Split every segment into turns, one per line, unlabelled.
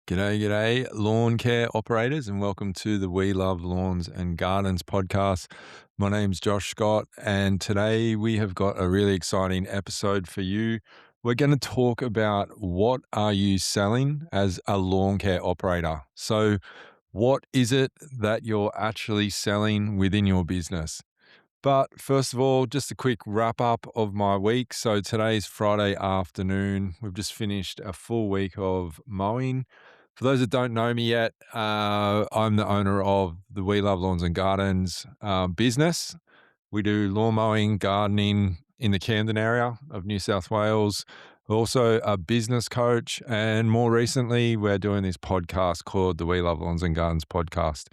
G'day, lawn care operators, and welcome to the We Love Lawns and Gardens podcast. My name's Josh Scott, and today we have got a really exciting episode for you. We're going to talk about what are you selling as a lawn care operator. So, what is it that you're actually selling within your business? But first of all, just a quick wrap up of my week. So today's Friday afternoon. We've just finished a full week of mowing. For those that don't know me yet, I'm the owner of the We Love Lawns and Gardens business. We do lawn mowing, gardening in the Camden area of New South Wales. We're also a business coach. And more recently, we're doing this podcast called the We Love Lawns and Gardens podcast.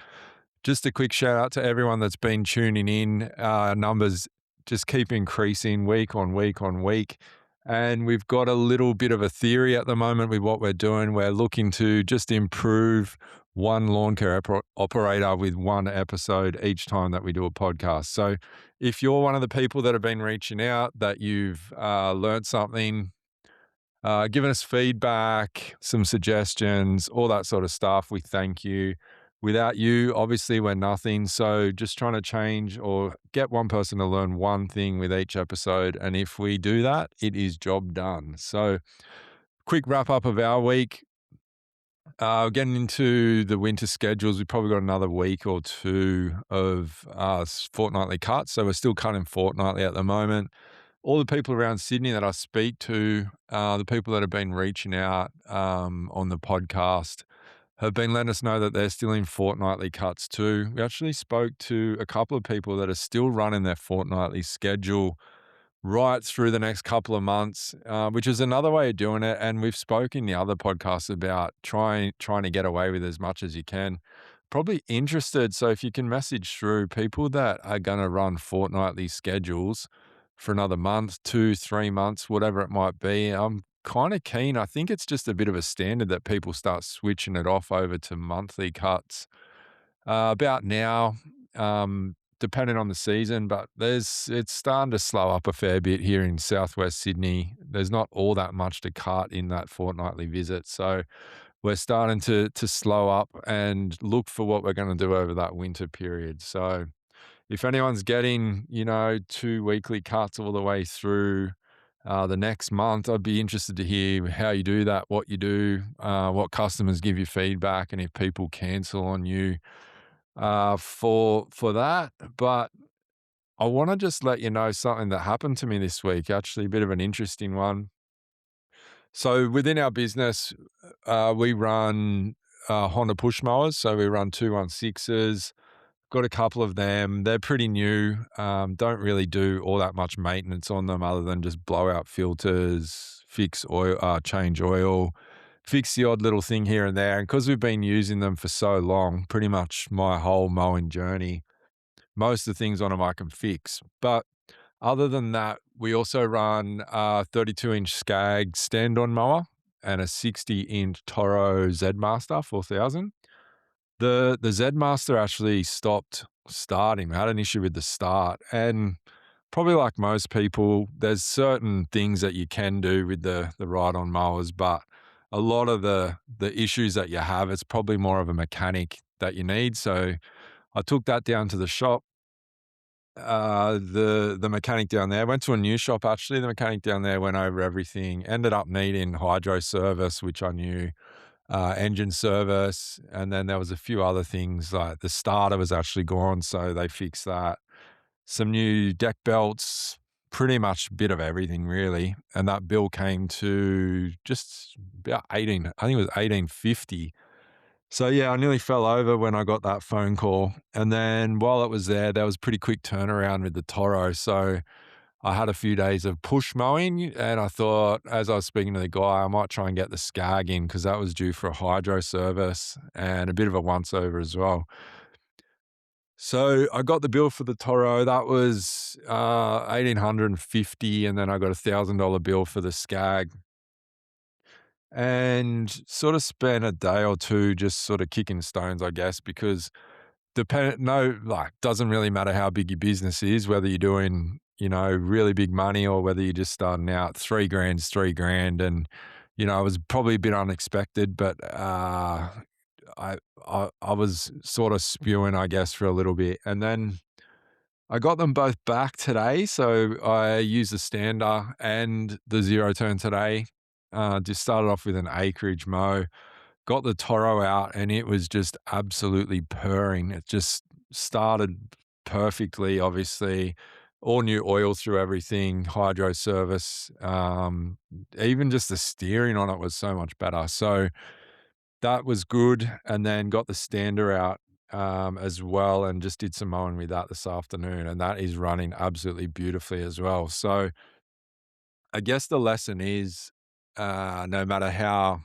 Just a quick shout out to everyone that's been tuning in. Numbers just keep increasing week on week on week. And we've got a little bit of a theory at the moment with what we're doing. We're looking to just improve one lawn care operator with one episode each time that we do a podcast. So if you're one of the people that have been reaching out, that you've learned something, giving us feedback, some suggestions, all that sort of stuff, we thank you. Without you, obviously, we're nothing. So just trying to change or get one person to learn one thing with each episode. And if we do that, it is job done. So quick wrap up of our week. Getting into the winter schedules, we've probably got another week or two of fortnightly cuts. So we're still cutting fortnightly at the moment. All the people around Sydney that I speak to, the people that have been reaching out on the podcast, have been letting us know that they're still in fortnightly cuts too. We actually spoke to a couple of people that are still running their fortnightly schedule right through the next couple of months, which is another way of doing it. And we've spoken in the other podcasts about trying to get away with as much as you can. Probably interested. So if you can message through people that are going to run fortnightly schedules for another month, 2, 3 months, whatever it might be, I'm kind of keen. I think it's just a bit of a standard that people start switching it off over to monthly cuts about now, depending on the season, but it's starting to slow up a fair bit here in southwest Sydney. There's not all that much to cut in that fortnightly visit. So we're starting to slow up and look for what we're going to do over that winter period. So if anyone's getting, 2 weekly cuts all the way through the next month, I'd be interested to hear how you do that, what you do, what customers give you feedback, and if people cancel on you for that. But I want to just let you know something that happened to me this week, actually a bit of an interesting one. So within our business, we run Honda push mowers. So we run 216s. Got a couple of them. They're pretty new. Don't really do all that much maintenance on them other than just blow out filters, fix oil, change oil, fix the odd little thing here and there. And because we've been using them for so long, pretty much my whole mowing journey, most of the things on them I can fix. But other than that, we also run a 32-inch Skag stand-on mower and a 60-inch Toro Z Master 4000. The Z Master actually stopped starting. I had an issue with the start, and probably like most people, there's certain things that you can do with the ride-on mowers, but a lot of the issues that you have, it's probably more of a mechanic that you need. So I took that down to the shop. The mechanic down there went to a new shop actually. The mechanic down there went over everything, ended up needing hydro service, which I knew, engine service, and then there was a few other things like the starter was actually gone, so they fixed that. Some new deck belts, pretty much a bit of everything really, and that bill came to just about 18. I think it was 1850. So yeah, I nearly fell over when I got that phone call, and then while it was there was pretty quick turnaround with the Toro. So I had a few days of push mowing, and I thought, as I was speaking to the guy, I might try and get the Skag in because that was due for a hydro service and a bit of a once over as well. So I got the bill for the Toro. That was 1,850, and then I got $1,000 bill for the Skag, and sort of spent a day or two just sort of kicking stones, I guess, because doesn't really matter how big your business is, whether you're doing, really big money or whether you're just starting out. 3 grand's 3 grand, and it was probably a bit unexpected, but I, I was sort of spewing, I guess, for a little bit, and then I got them both back today. So I used the stander and the zero turn today. Just started off with an acreage mow, got the Toro out, and it was just absolutely purring. It just started perfectly, obviously. All new oil through everything, hydro service. Even just the steering on it was so much better. So that was good, and then got the stander out, as well, and just did some mowing with that this afternoon, and that is running absolutely beautifully as well. So, I guess the lesson is, no matter how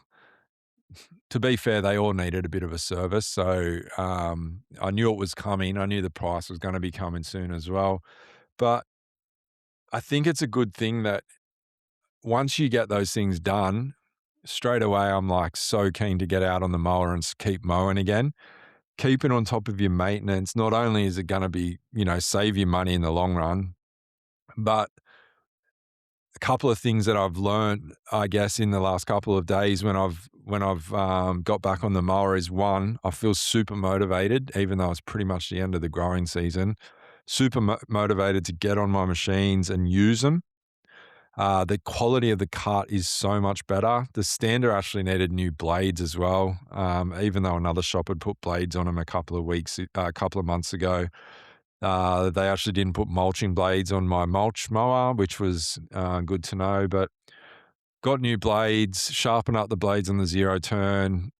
to be fair, they all needed a bit of a service, so, I knew it was coming, I knew the price was gonna be coming soon as well, but I think it's a good thing that once you get those things done, straight away, I'm, like, so keen to get out on the mower and keep mowing again. Keeping on top of your maintenance, not only is it gonna be, save you money in the long run, but a couple of things that I've learned, I guess, in the last couple of days when I've got back on the mower is, one, I feel super motivated, even though it's pretty much the end of the growing season. Super motivated to get on my machines and use them. The quality of the cut is so much better. The stander actually needed new blades as well, even though another shop had put blades on them a couple of months ago. They actually didn't put mulching blades on my mulch mower, which was good to know. But got new blades, sharpen up the blades on the zero turn.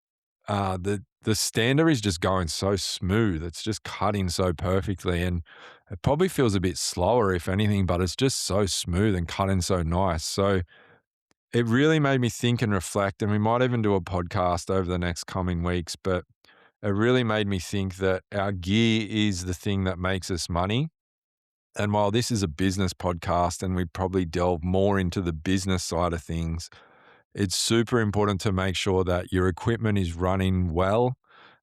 The stander is just going so smooth. It's just cutting so perfectly, and it probably feels a bit slower, if anything, but it's just so smooth and cutting so nice. So it really made me think and reflect, and we might even do a podcast over the next coming weeks, but it really made me think that our gear is the thing that makes us money. And while this is a business podcast and we probably delve more into the business side of things, it's super important to make sure that your equipment is running well.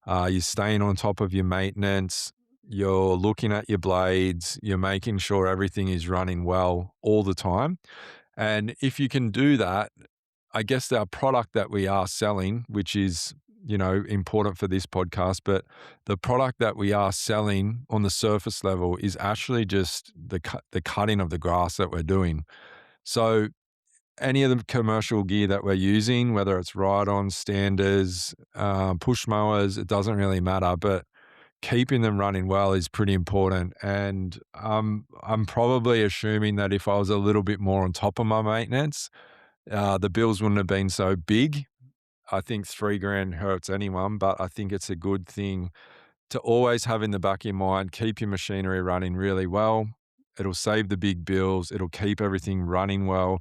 You're staying on top of your maintenance. You're looking at your blades. You're making sure everything is running well all the time. And if you can do that, I guess our product that we are selling, which is, important for this podcast, but the product that we are selling on the surface level is actually just the cutting of the grass that we're doing. So any of the commercial gear that we're using, whether it's ride-on, standers, push mowers, it doesn't really matter, but keeping them running well is pretty important. And I'm probably assuming that if I was a little bit more on top of my maintenance, the bills wouldn't have been so big. I think 3 grand hurts anyone, but I think it's a good thing to always have in the back of your mind, keep your machinery running really well. It'll save the big bills. It'll keep everything running well.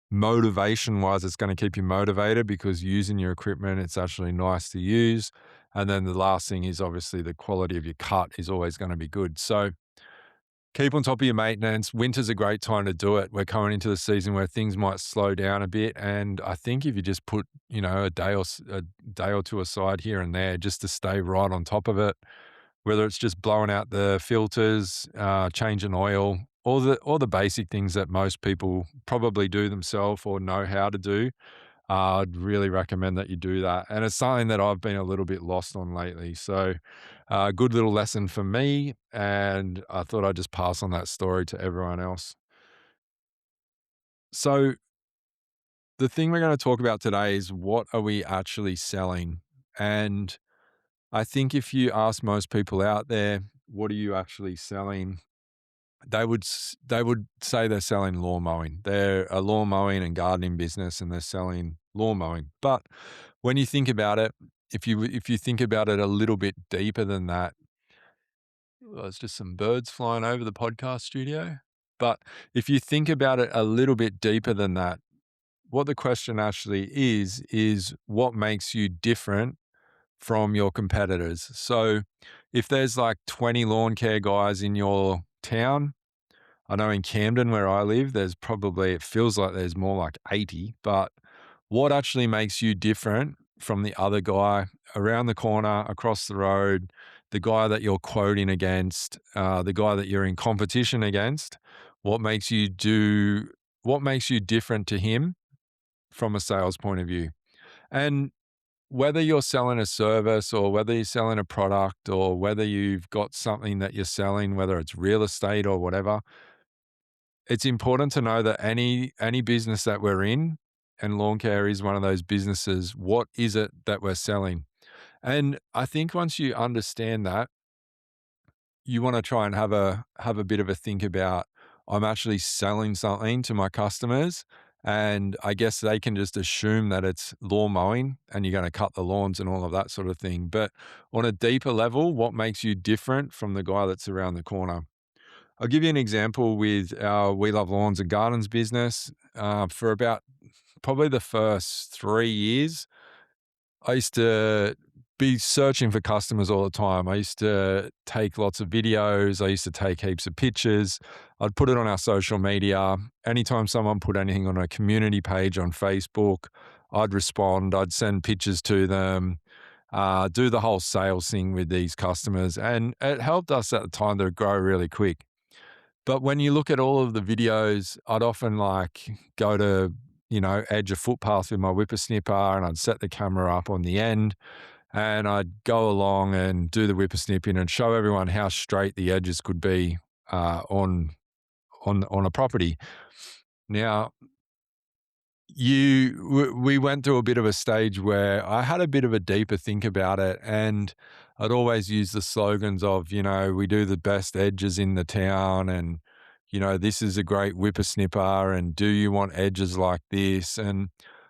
Motivation wise, it's going to keep you motivated because using your equipment, it's actually nice to use. And then the last thing is obviously the quality of your cut is always going to be good. So keep on top of your maintenance. Winter's a great time to do it. We're coming into the season where things might slow down a bit, and I think if you just put, a day or two aside here and there just to stay right on top of it, whether it's just blowing out the filters, changing oil, all the basic things that most people probably do themselves or know how to do, I'd really recommend that you do that. And it's something that I've been a little bit lost on lately. So, good little lesson for me. And I thought I'd just pass on that story to everyone else. So, the thing we're going to talk about today is what are we actually selling? And I think if you ask most people out there, what are you actually selling? They would say they're selling lawn mowing. They're a lawn mowing and gardening business, and they're selling lawn mowing. But when you think about it, if you think about it a little bit deeper than that, well, there's just some birds flying over the podcast studio. But if you think about it a little bit deeper than that, what the question actually is what makes you different from your competitors. So if there's like 20 lawn care guys in your town, I know in Camden where I live, it feels like there's more like 80, but what actually makes you different from the other guy around the corner, across the road, the guy that you're quoting against, the guy that you're in competition against? What makes you different to him? from a sales point of view. And whether you're selling a service or whether you're selling a product or whether you've got something that you're selling, whether it's real estate or whatever, it's important to know that any business that we're in, and lawn care is one of those businesses, what is it that we're selling? And I think once you understand that, you want to try and have a bit of a think about, I'm actually selling something to my customers, and I guess they can just assume that it's lawn mowing and you're going to cut the lawns and all of that sort of thing. But on a deeper level, what makes you different from the guy that's around the corner? I'll give you an example with our We Love Lawns and Gardens business. For about probably the first 3 years, I used to be searching for customers all the time. I used to take lots of videos. I used to take heaps of pictures. I'd put it on our social media. Anytime someone put anything on a community page on Facebook, I'd respond. I'd send pictures to them, do the whole sales thing with these customers. And it helped us at the time to grow really quick. But when you look at all of the videos, I'd often like go to, edge a footpath with my whippersnipper and I'd set the camera up on the end and I'd go along and do the whippersnipping and show everyone how straight the edges could be on a property. Now, we went through a bit of a stage where I had a bit of a deeper think about it, and I'd always use the slogans of, we do the best edges in the town, and this is a great whippersnipper, and do you want edges like this? And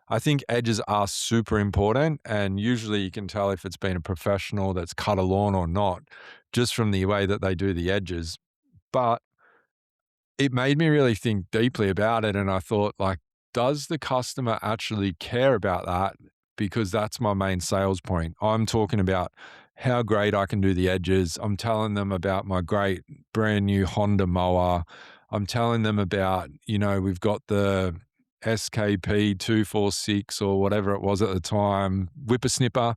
I think edges are super important, and usually you can tell if it's been a professional that's cut a lawn or not, just from the way that they do the edges. But it made me really think deeply about it, and I thought, like, does the customer actually care about that? Because that's my main sales point. I'm talking about how great I can do the edges. I'm telling them about my great brand new Honda mower. I'm telling them about, we've got the SKP 246 or whatever it was at the time, whippersnipper.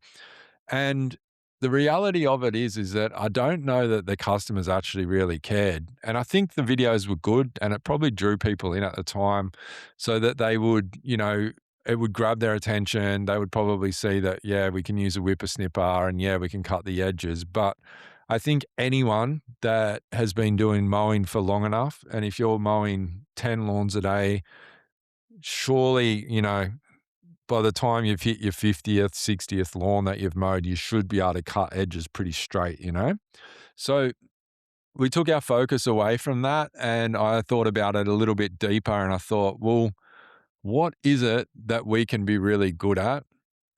And the reality of it is that I don't know that the customers actually really cared. And I think the videos were good and it probably drew people in at the time so that they would, it would grab their attention. They would probably see that, yeah, we can use a whippersnipper and yeah, we can cut the edges. But I think anyone that has been doing mowing for long enough, and if you're mowing 10 lawns a day, surely, by the time you've hit your 50th, 60th lawn that you've mowed, you should be able to cut edges pretty straight. So we took our focus away from that and I thought about it a little bit deeper and I thought, well, what is it that we can be really good at?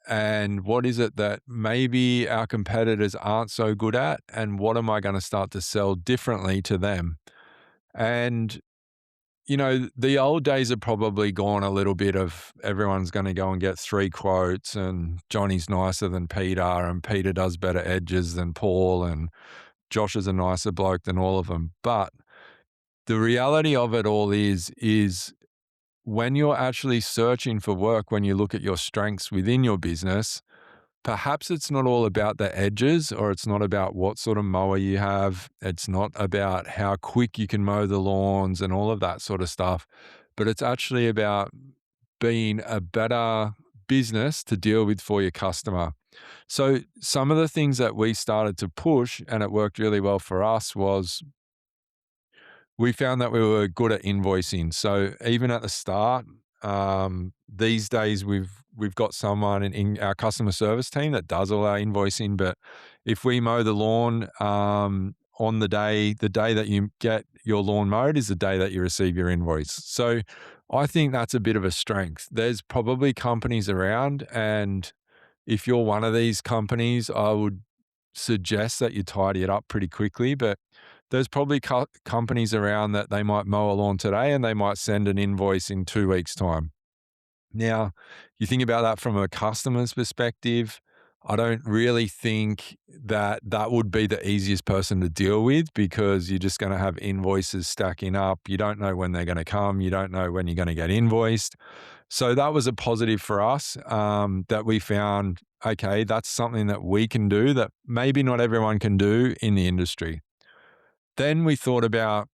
And what is it that maybe our competitors aren't so good at? And what am I going to start to sell differently to them? And the old days are probably gone a little bit of everyone's going to go and get 3 quotes and Johnny's nicer than Peter and Peter does better edges than Paul and Josh is a nicer bloke than all of them. But the reality of it all is when you're actually searching for work, when you look at your strengths within your business, perhaps it's not all about the edges or it's not about what sort of mower you have. It's not about how quick you can mow the lawns and all of that sort of stuff, but it's actually about being a better business to deal with for your customer. So some of the things that we started to push and it worked really well for us was we found that we were good at invoicing. So even at the start, these days we've got someone in our customer service team that does all our invoicing. But if we mow the lawn on the day that you get your lawn mowed is the day that you receive your invoice. So I think that's a bit of a strength. There's probably companies around, and if you're one of these companies, I would suggest that you tidy it up pretty quickly. But there's probably companies around that they might mow a lawn today and they might send an invoice in 2 weeks' time. Now, you think about that from a customer's perspective, I don't really think that that would be the easiest person to deal with because you're just going to have invoices stacking up. You don't know when they're going to come. You don't know when you're going to get invoiced. So that was a positive for us that we found, okay, that's something that we can do that maybe not everyone can do in the industry. Then we thought about,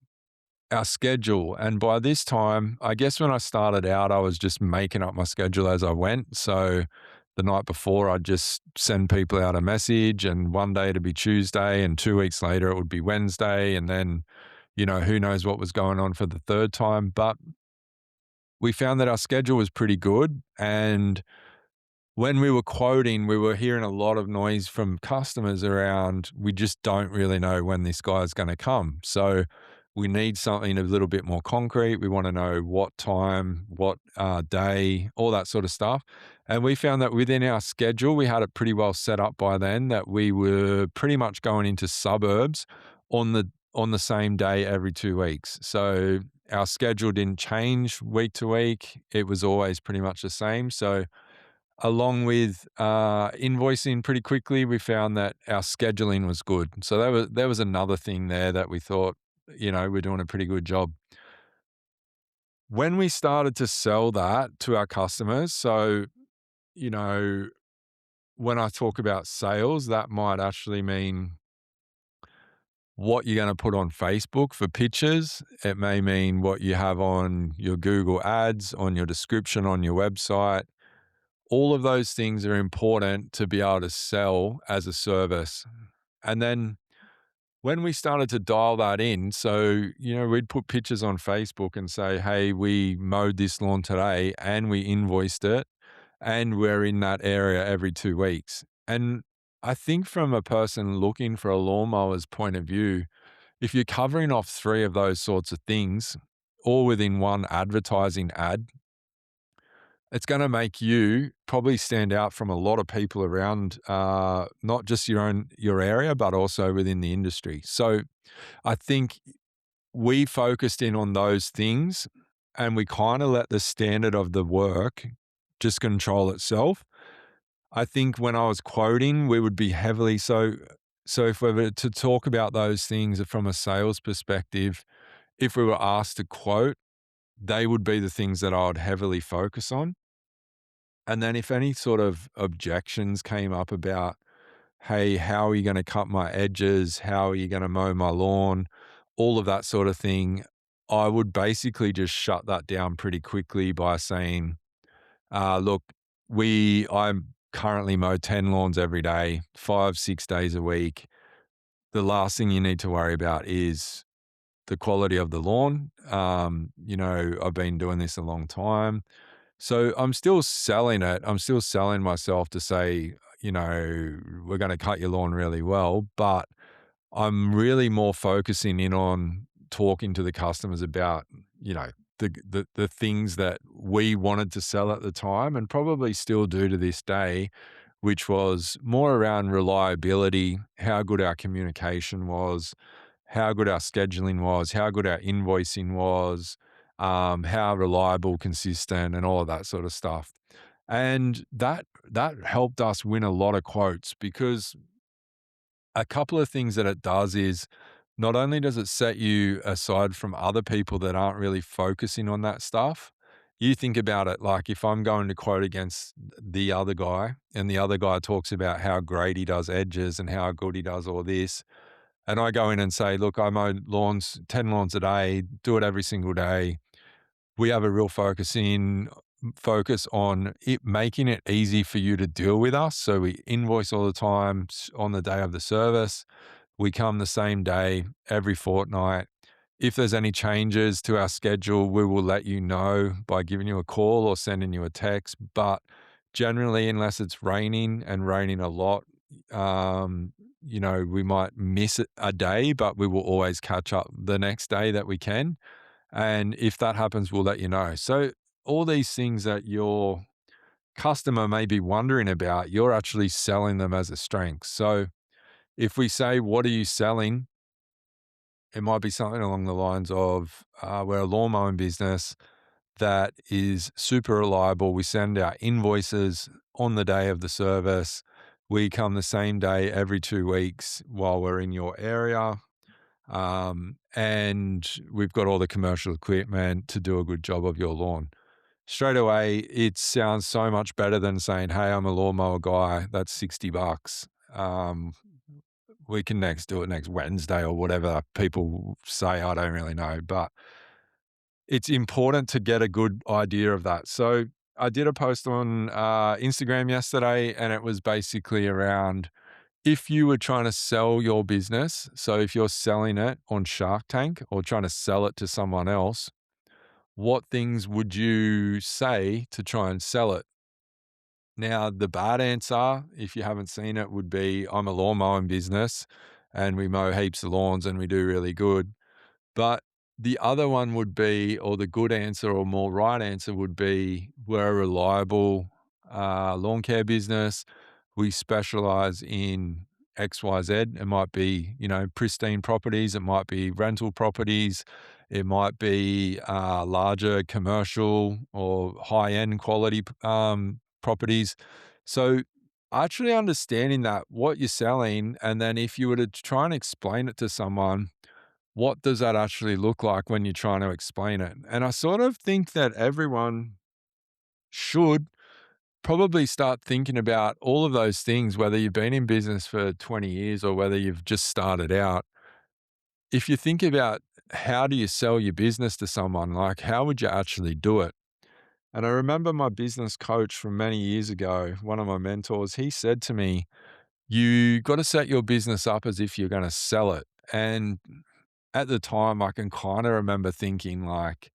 our schedule. And by this time, I guess when I started out, I was just making up my schedule as I went. So the night before, I'd just send people out a message, and one day it'd be Tuesday, and 2 weeks later, it would be Wednesday. And then, who knows what was going on for the third time. But we found that our schedule was pretty good. And when we were quoting, we were hearing a lot of noise from customers around, we just don't really know when this guy's going to come. So we need something a little bit more concrete. We want to know what time, what day, all that sort of stuff. And we found that within our schedule, we had it pretty well set up by then that we were pretty much going into suburbs on the same day every 2 weeks. So our schedule didn't change week to week. It was always pretty much the same. So along with invoicing pretty quickly, we found that our scheduling was good. So there was another thing there that we thought, we're doing a pretty good job. When we started to sell that to our customers, so, you know, when I talk about sales, that might actually mean what you're going to put on Facebook for pictures. It may mean what you have on your Google ads, on your description on your website. All of those things are important to be able to sell as a service. And then when we started to dial that in, so, we'd put pictures on Facebook and say, hey, we mowed this lawn today and we invoiced it and we're in that area every 2 weeks. And I think from a person looking for a lawnmower's point of view, if you're covering off three of those sorts of things, all within one advertising ad, it's going to make you probably stand out from a lot of people around, not just your area, but also within the industry. So I think we focused in on those things, and we kind of let the standard of the work just control itself. I think when I was quoting, we would be heavily so. So if we were to talk about those things from a sales perspective, if we were asked to quote, they would be the things that I would heavily focus on. And then if any sort of objections came up about, hey, how are you going to cut my edges? How are you going to mow my lawn? All of that sort of thing, I would basically just shut that down pretty quickly by saying, look, I currently mow 10 lawns every day, 5, 6 days a week. The last thing you need to worry about is the quality of the lawn. I've been doing this a long time. So I'm still selling it. I'm still selling myself to say, we're going to cut your lawn really well, but I'm really more focusing in on talking to the customers about, the things that we wanted to sell at the time and probably still do to this day, which was more around reliability, how good our communication was, how good our scheduling was, how good our invoicing was, how reliable, consistent, and all of that sort of stuff. And that helped us win a lot of quotes because a couple of things that it does is not only does it set you aside from other people that aren't really focusing on that stuff. You think about it like if I'm going to quote against the other guy and the other guy talks about how great he does edges and how good he does all this, and I go in and say, look, I mow lawns, 10 lawns a day, do it every single day. We have a real focus on it making it easy for you to deal with us. So we invoice all the time on the day of the service. We come the same day every fortnight. If there's any changes to our schedule, we will let you know by giving you a call or sending you a text. But generally, unless it's raining and raining a lot, we might miss a day, but we will always catch up the next day that we can. And if that happens, we'll let you know. So all these things that your customer may be wondering about, you're actually selling them as a strength. So if we say, what are you selling? It might be something along the lines of, we're a lawn mowing business that is super reliable. We send our invoices on the day of the service. We come the same day every 2 weeks while we're in your area. And we've got all the commercial equipment to do a good job of your lawn. Straight away, it sounds so much better than saying, hey, I'm a lawnmower guy. That's $60. we can next do it next Wednesday or whatever people say. I don't really know, but it's important to get a good idea of that. So I did a post on Instagram yesterday, and it was basically around if you were trying to sell your business. So if you're selling it on Shark Tank or trying to sell it to someone else, what things would you say to try and sell it? Now, the bad answer, if you haven't seen it, would be I'm a lawn mowing business and we mow heaps of lawns and we do really good. But the other one would be, or the good answer or more right answer would be, we're a reliable lawn care business. We specialize in XYZ. It might be, pristine properties. It might be rental properties. It might be larger commercial or high end quality properties. So, actually understanding that what you're selling, and then if you were to try and explain it to someone, what does that actually look like when you're trying to explain it? And I sort of think that everyone should probably start thinking about all of those things, whether you've been in business for 20 years or whether you've just started out. If you think about how do you sell your business to someone, like how would you actually do it? And I remember my business coach from many years ago, one of my mentors, he said to me, you got to set your business up as if you're going to sell it. And at the time, I can kind of remember thinking, like,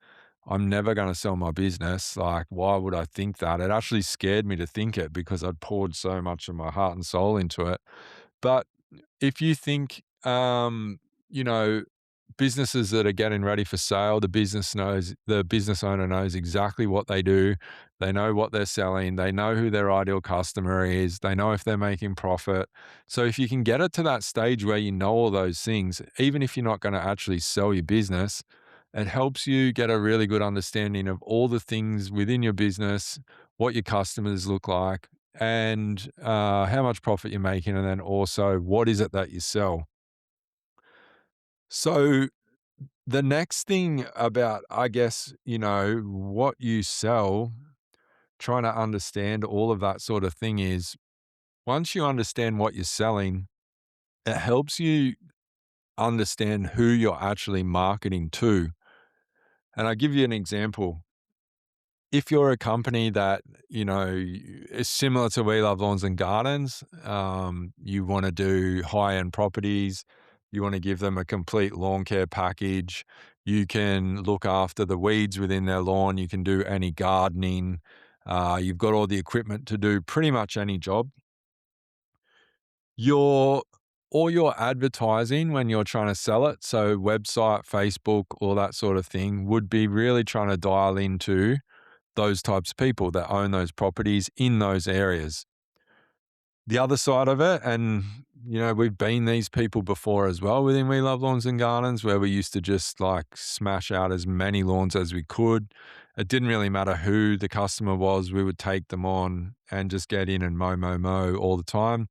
I'm never going to sell my business. Like, why would I think that? It actually scared me to think it because I'd poured so much of my heart and soul into it. But if you think, you know, businesses that are getting ready for sale, the business owner knows exactly what they do. They know what they're selling. They know who their ideal customer is. They know if they're making profit. So if you can get it to that stage where you know all those things, even if you're not going to actually sell your business, it helps you get a really good understanding of all the things within your business, what your customers look like, and how much profit you're making, and then also what is it that you sell. So the next thing about, I guess, what you sell, trying to understand all of that sort of thing is once you understand what you're selling, it helps you understand who you're actually marketing to. And I give you an example. If you're a company that, is similar to We Love Lawns and Gardens, you want to do high end properties, you want to give them a complete lawn care package, you can look after the weeds within their lawn, you can do any gardening, you've got all the equipment to do pretty much any job. Your all your advertising when you're trying to sell it, so website, Facebook, all that sort of thing, would be really trying to dial into those types of people that own those properties in those areas. The other side of it, and we've been these people before as well within We Love Lawns and Gardens, where we used to just like smash out as many lawns as we could. It didn't really matter who the customer was, we would take them on and just get in and mow all the time.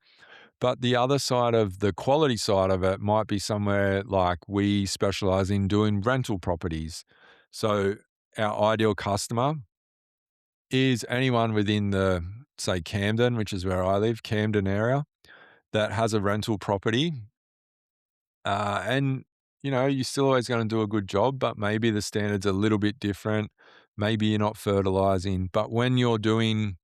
But the other side of the quality side of it might be somewhere like we specialize in doing rental properties. So our ideal customer is anyone within the, say, Camden, which is where I live, Camden area, that has a rental property. And, you're still always going to do a good job, but maybe the standard's a little bit different. Maybe you're not fertilizing. But when you're doing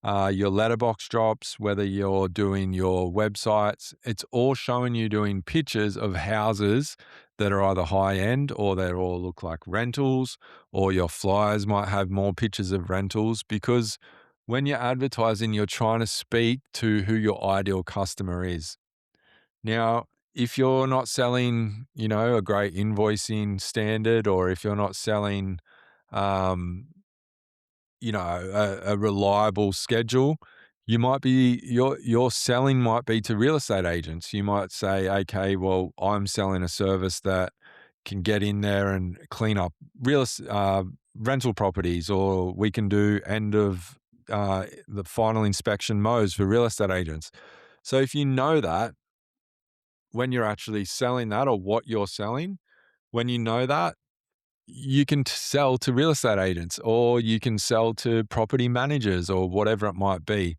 your letterbox drops, whether you're doing your websites, it's all showing you doing pictures of houses that are either high end or they all look like rentals, or your flyers might have more pictures of rentals because when you're advertising, you're trying to speak to who your ideal customer is. Now, if you're not selling, a great invoicing standard, or if you're not selling, um, a reliable schedule, your selling might be to real estate agents. You might say, okay, well, I'm selling a service that can get in there and clean up rental properties, or we can do end of the final inspection mows for real estate agents. So if you know that when you're actually selling that or what you're selling, when you know that, you can sell to real estate agents or you can sell to property managers or whatever it might be.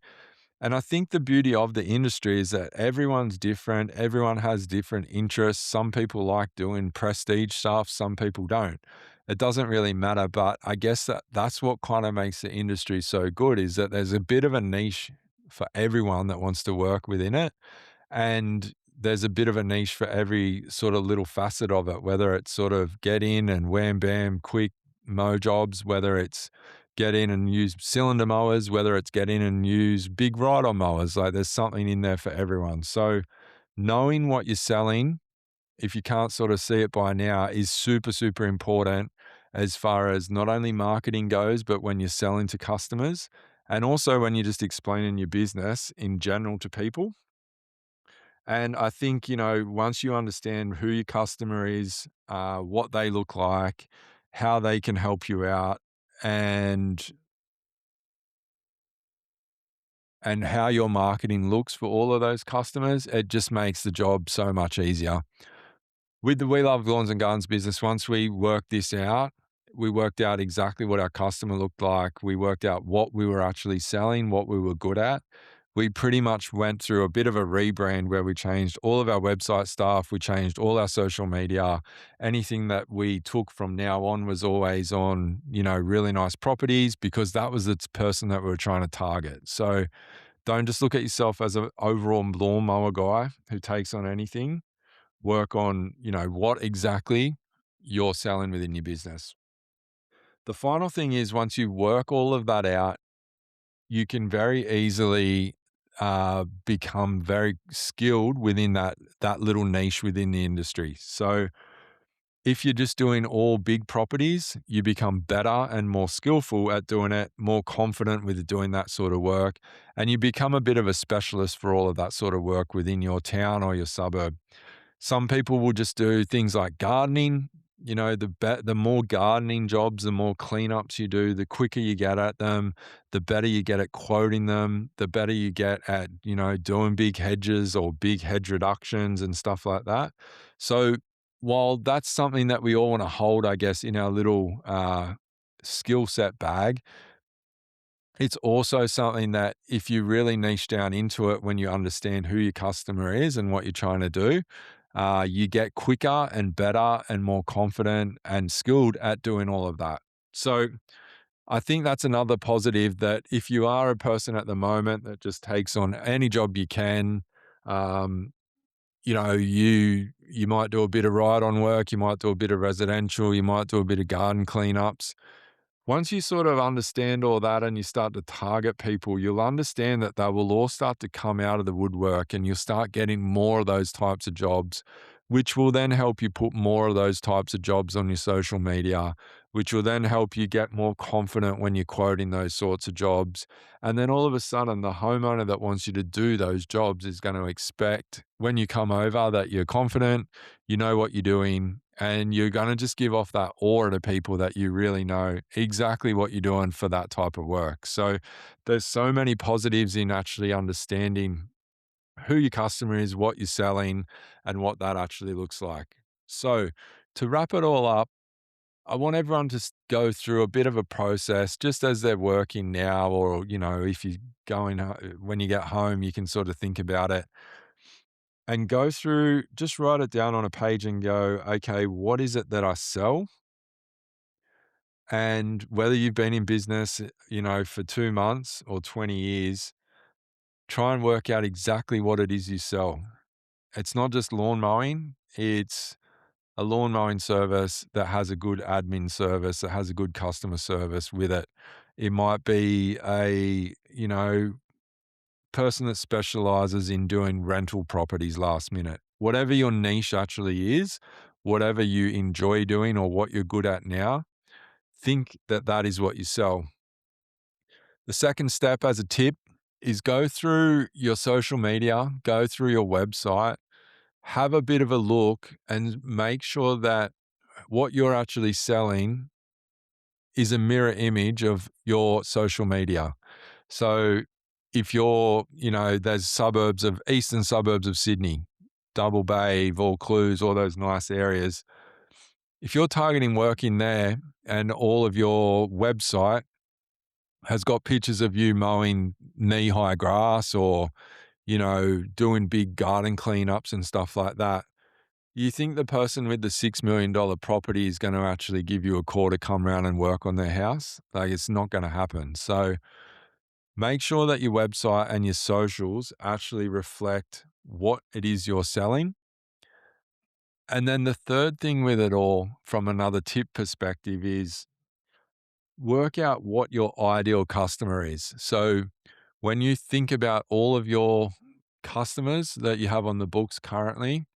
And I think the beauty of the industry is that everyone's different. Everyone has different interests. Some people like doing prestige stuff, some people don't. It doesn't really matter. But I guess that's what kind of makes the industry so good is that there's a bit of a niche for everyone that wants to work within it. And there's a bit of a niche for every sort of little facet of it, whether it's sort of get in and wham bam, quick mow jobs, whether it's get in and use cylinder mowers, whether it's get in and use big ride-on mowers. Like there's something in there for everyone. So knowing what you're selling, if you can't sort of see it by now, is super, super important as far as not only marketing goes, but when you're selling to customers and also when you're just explaining your business in general to people. And I think, once you understand who your customer is, what they look like, how they can help you out, and how your marketing looks for all of those customers, it just makes the job so much easier. With the We Love Lawns and Gardens business, once we worked this out, we worked out exactly what our customer looked like. We worked out what we were actually selling, what we were good at. We pretty much went through a bit of a rebrand where we changed all of our website stuff. We changed all our social media. Anything that we took from now on was always on, really nice properties because that was the person that we were trying to target. So don't just look at yourself as an overall lawnmower guy who takes on anything. Work on, what exactly you're selling within your business. The final thing is once you work all of that out, you can very easily become very skilled within that little niche within the industry. So if you're just doing all big properties, you become better and more skillful at doing it, more confident with doing that sort of work, and you become a bit of a specialist for all of that sort of work within your town or your suburb. Some people will just do things like gardening. The more gardening jobs, the more cleanups you do, the quicker you get at them, the better you get at quoting them, the better you get at, doing big hedges or big hedge reductions and stuff like that. So while that's something that we all want to hold, I guess, in our little skill set bag, it's also something that if you really niche down into it, when you understand who your customer is and what you're trying to do, you get quicker and better and more confident and skilled at doing all of that. So I think that's another positive that if you are a person at the moment that just takes on any job you can, um, you might do a bit of ride-on work, you might do a bit of residential, you might do a bit of garden cleanups. Once you sort of understand all that and you start to target people, you'll understand that they will all start to come out of the woodwork and you'll start getting more of those types of jobs, which will then help you put more of those types of jobs on your social media, which will then help you get more confident when you're quoting those sorts of jobs. And then all of a sudden, the homeowner that wants you to do those jobs is going to expect when you come over that you're confident, you know what you're doing, and you're going to just give off that aura to people that you really know exactly what you're doing for that type of work. So there's so many positives in actually understanding who your customer is, what you're selling, and what that actually looks like. So to wrap it all up, I want everyone to go through a bit of a process just as they're working now, or, if you're when you get home, you can sort of think about it and go through, just write it down on a page and go, okay, what is it that I sell? And whether you've been in business, for 2 months or 20 years, try and work out exactly what it is you sell. It's not just lawn mowing, it's a lawn mowing service that has a good admin service, that has a good customer service with it. It might be a, person that specializes in doing rental properties last minute. Whatever your niche actually is, whatever you enjoy doing or what you're good at now, think that that is what you sell. The second step as a tip is go through your social media, go through your website, have a bit of a look and make sure that what you're actually selling is a mirror image of your social media. So if there's eastern suburbs of Sydney, Double Bay, Vaucluse, all those nice areas. If you're targeting work in there and all of your website has got pictures of you mowing knee-high grass or, doing big garden cleanups and stuff like that, you think the person with the $6 million property is going to actually give you a call to come around and work on their house? Like, it's not going to happen. So make sure that your website and your socials actually reflect what it is you're selling. And then the third thing with it all, from another tip perspective, is work out what your ideal customer is. So when you think about all of your customers that you have on the books currently,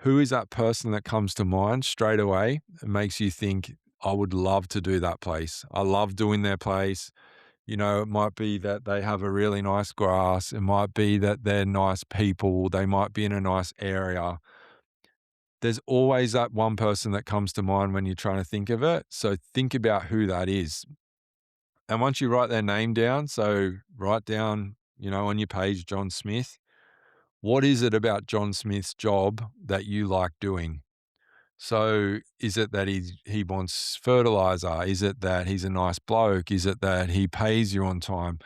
who is that person that comes to mind straight away and makes you think, I would love to do that place? I love doing their place. It might be that they have a really nice grass. It might be that they're nice people. They might be in a nice area. There's always that one person that comes to mind when you're trying to think of it. So think about who that is. And once you write their name down, so write down, on your page, John Smith, what is it about John Smith's job that you like doing? So is it that he wants fertilizer? Is it that he's a nice bloke? Is it that he pays you on time?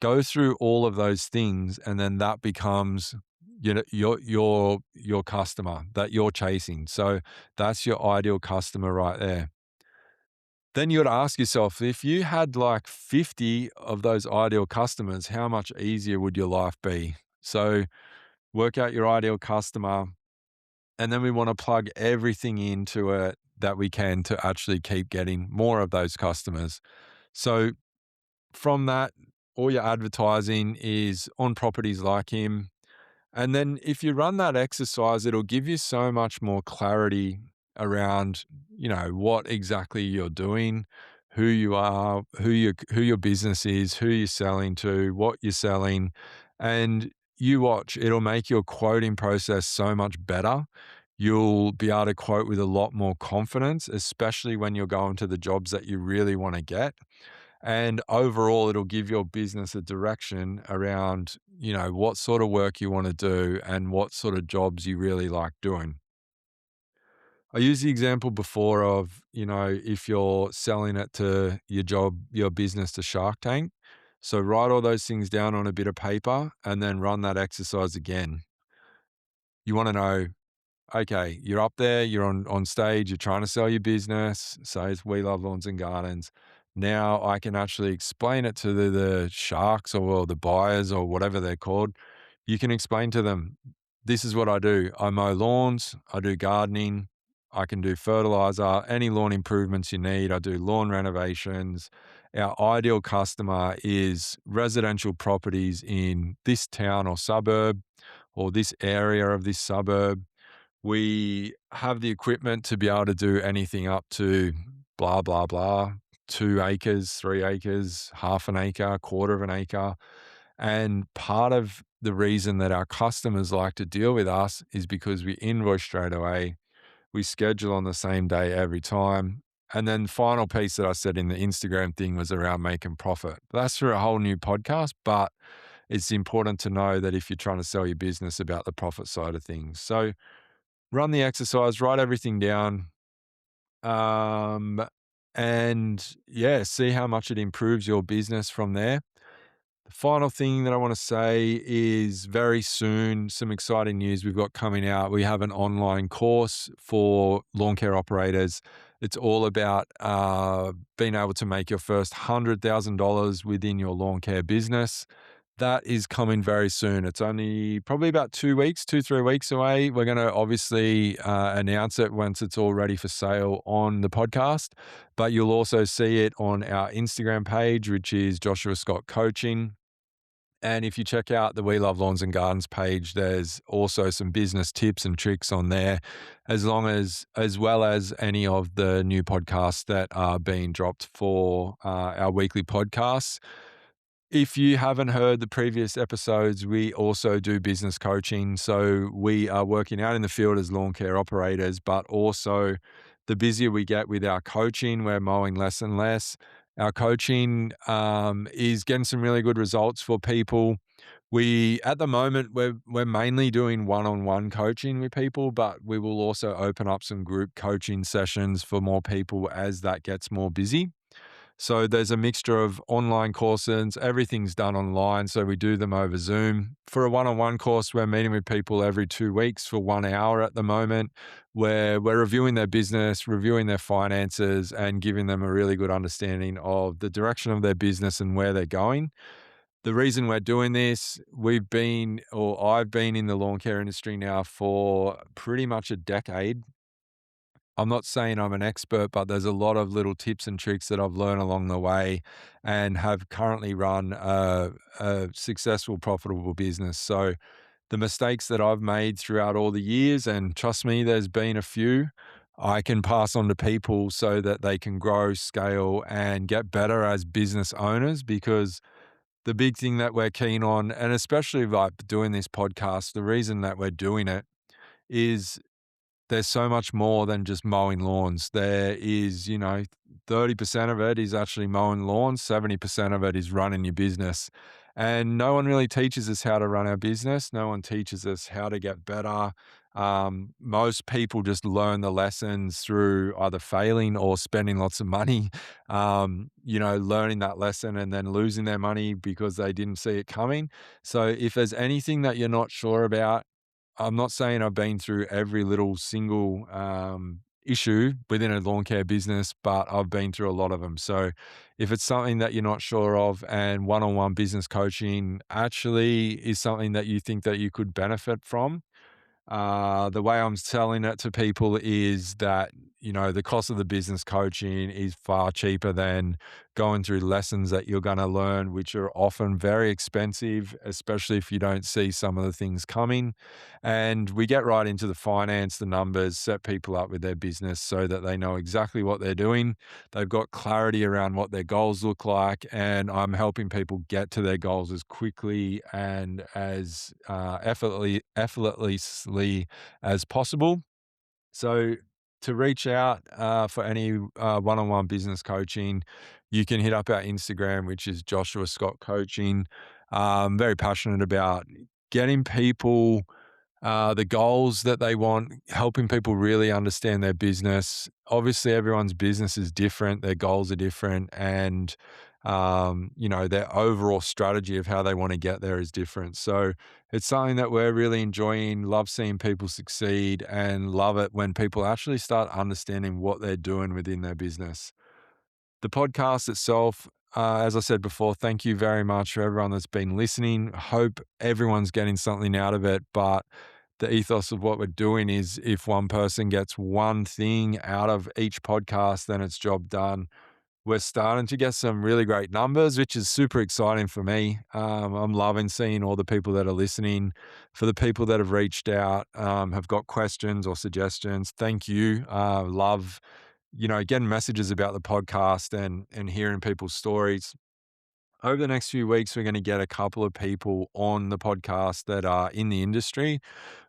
Go through all of those things, and then that becomes your customer that you're chasing. So that's your ideal customer right there. Then you got to ask yourself, if you had like 50 of those ideal customers, how much easier would your life be? So work out your ideal customer, and then we want to plug everything into it that we can to actually keep getting more of those customers. So from that, all your advertising is on properties like him. And then if you run that exercise, it'll give you so much more clarity around, what exactly you're doing, who you are, who your business is, who you're selling to, what you're selling. And you watch, it'll make your quoting process so much better. You'll be able to quote with a lot more confidence, especially when you're going to the jobs that you really want to get. And overall, it'll give your business a direction around, what sort of work you want to do and what sort of jobs you really like doing. I used the example before of, if you're selling it to your business to Shark Tank. So write all those things down on a bit of paper and then run that exercise again. You want to know, okay, you're up there, you're on stage, you're trying to sell your business, say it's We Love Lawns and Gardens. Now I can actually explain it to the sharks or the buyers or whatever they're called. You can explain to them, this is what I do. I mow lawns, I do gardening, I can do fertilizer, any lawn improvements you need. I do lawn renovations. Our ideal customer is residential properties in this town or suburb or this area of this suburb. We have the equipment to be able to do anything up to blah, blah, blah, 2 acres, 3 acres, half an acre, quarter of an acre. And part of the reason that our customers like to deal with us is because we invoice straight away. We schedule on the same day every time. And then final piece that I said in the Instagram thing was around making profit. That's for a whole new podcast, but it's important to know that if you're trying to sell your business about the profit side of things. So run the exercise, write everything down, um, and yeah, see how much it improves your business from there. The final thing that I want to say is very soon, some exciting news we've got coming out. We have an online course for lawn care operators. It's all about being able to make your first $100,000 within your lawn care business. That is coming very soon. It's only probably about 2 weeks, 3 weeks away. We're going to obviously announce it once it's all ready for sale on the podcast, but you'll also see it on our Instagram page, which is Joshua Scott Coaching. And if you check out the We Love Lawns and Gardens page, there's also some business tips and tricks on there, as well as any of the new podcasts that are being dropped for our weekly podcasts. If you haven't heard the previous episodes, we also do business coaching. So we are working out in the field as lawn care operators, but also the busier we get with our coaching, we're mowing less and less. Our coaching is getting some really good results for people. At the moment, we're mainly doing one-on-one coaching with people, but we will also open up some group coaching sessions for more people as that gets more busy. So there's a mixture of online courses, everything's done online. So we do them over Zoom. For a one-on-one course, we're meeting with people every 2 weeks for 1 hour at the moment, where we're reviewing their business, reviewing their finances, and giving them a really good understanding of the direction of their business and where they're going. The reason we're doing this, I've been in the lawn care industry now for pretty much a decade. I'm not saying I'm an expert, but there's a lot of little tips and tricks that I've learned along the way and have currently run a successful, profitable business. So the mistakes that I've made throughout all the years, and trust me, there's been a few, I can pass on to people so that they can grow, scale, and get better as business owners. Because the big thing that we're keen on, and especially like doing this podcast, the reason that we're doing it is there's so much more than just mowing lawns. There is, 30% of it is actually mowing lawns, 70% of it is running your business. And no one really teaches us how to run our business. No one teaches us how to get better. Most people just learn the lessons through either failing or spending lots of money, learning that lesson and then losing their money because they didn't see it coming. So if there's anything that you're not sure about, I'm not saying I've been through every little single issue within a lawn care business, but I've been through a lot of them. So if it's something that you're not sure of and one-on-one business coaching actually is something that you think that you could benefit from, the way I'm selling it to people is that, the cost of the business coaching is far cheaper than going through lessons that you're going to learn, which are often very expensive, especially if you don't see some of the things coming. And we get right into the finance, the numbers, set people up with their business so that they know exactly what they're doing. They've got clarity around what their goals look like. And I'm helping people get to their goals as quickly and as effortlessly as possible. So to reach out for any one-on-one business coaching, you can hit up our Instagram, which is Joshua Scott Coaching. I'm very passionate about getting people the goals that they want, helping people really understand their business. Obviously, everyone's business is different, their goals are different, and their overall strategy of how they want to get there is different. So it's something that we're really enjoying, love seeing people succeed, and love it when people actually start understanding what they're doing within their business. The podcast itself, as I said before, thank you very much for everyone that's been listening. Hope everyone's getting something out of it. But the ethos of what we're doing is if one person gets one thing out of each podcast, then it's job done. We're starting to get some really great numbers, which is super exciting for me. I'm loving seeing all the people that are listening. For the people that have reached out, have got questions or suggestions, thank you. Love getting messages about the podcast and hearing people's stories. Over the next few weeks, we're going to get a couple of people on the podcast that are in the industry.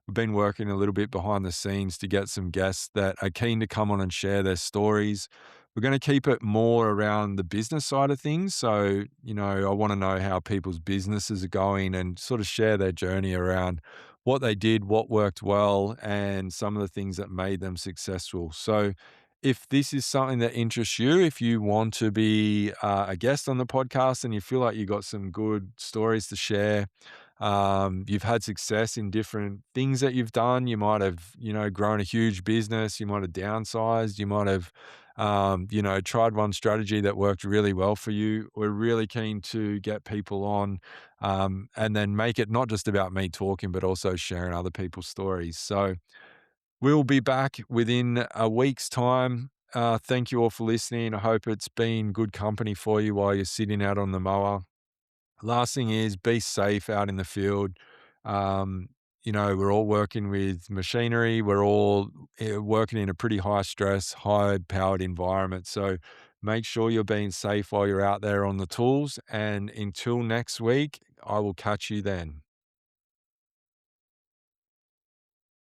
We've been working a little bit behind the scenes to get some guests that are keen to come on and share their stories. We're going to keep it more around the business side of things. So, I want to know how people's businesses are going and sort of share their journey around what they did, what worked well, and some of the things that made them successful. So, if this is something that interests you, if you want to be a guest on the podcast and you feel like you got some good stories to share, you've had success in different things that you've done. You might have, grown a huge business. You might have downsized. You might have, tried one strategy that worked really well for you. We're really keen to get people on and then make it not just about me talking, but also sharing other people's stories. So we'll be back within a week's time. Thank you all for listening. I hope it's been good company for you while you're sitting out on the mower. Last thing is be safe out in the field. Um, we're all working with machinery. We're all working in a pretty high stress, high powered environment. So make sure you're being safe while you're out there on the tools. And until next week, I will catch you then.